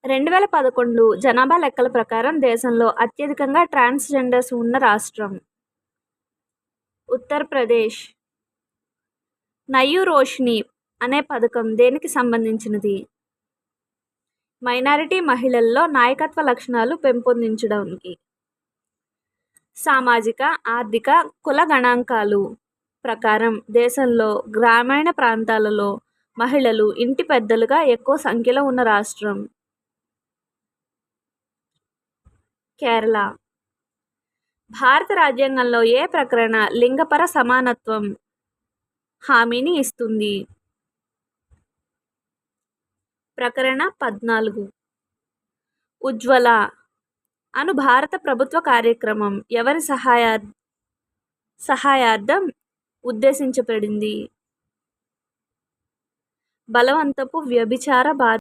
2011 జనాభా లెక్కల ప్రకారం దేశంలో అత్యధికంగా ట్రాన్స్‌జెండర్స్ ఉన్న రాష్ట్రం ఉత్తరప్రదేశ్. 'నయీ రోషనీ' అనే పథకం దేనికి సంబంధించినది? మైనారిటీ మహిళల్లో నాయకత్వ లక్షణాలు పెంపొందించడానికి. సామాజిక, ఆర్థిక, కుల గణాంకాలు ప్రకారం దేశంలో గ్రామీణ ప్రాంతాలలో మహిళలు ఇంటి పెద్దలుగా ఎక్కువ సంఖ్యలో ఉన్న రాష్ట్రం కేరళ. భారత రాజ్యాంగంలో ఏ ప్రకరణ లింగపర సమానత్వం హామీని ఇస్తుంది? ప్రకరణ 14. ఉజ్వల అను భారత ప్రభుత్వ కార్యక్రమం ఎవరి సహాయార్థం ఉద్దేశించబడింది? బలవంతపు వ్యభిచార